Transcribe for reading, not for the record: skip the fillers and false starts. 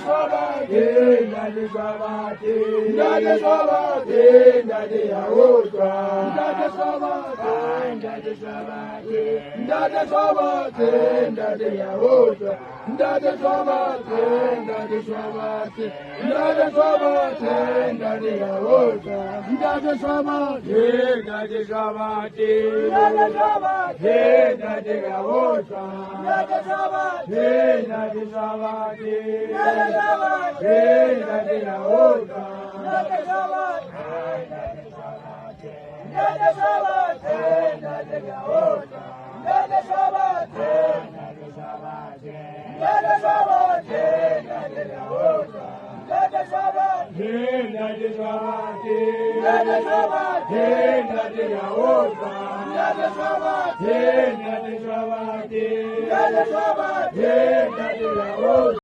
swabate, ndade swabate, ndade swabate, ndade yaotwa, ndade swabate, ndade swabate, ndade swabate, ndade yaotwa, ndade swabate, ndade swabate, ndade swabate, ndade yaotwa, ndade swabate, ndade swabate, ndade swabate, ndade yaotwa, ndade swabate, ndade swabate, ndade swabate, ndade yaotwa, ndade swabate, ndade swabate, ndade swabate, ndade yaotwa, ndade swabate, ndade swabate, ndade swabate, ndade yaotwa, ndade swabate, ndade swabate, ndade swabate, ndade yaotwa, ndade swabate, ndade swabate, ndade swabate, ndade yaotwa.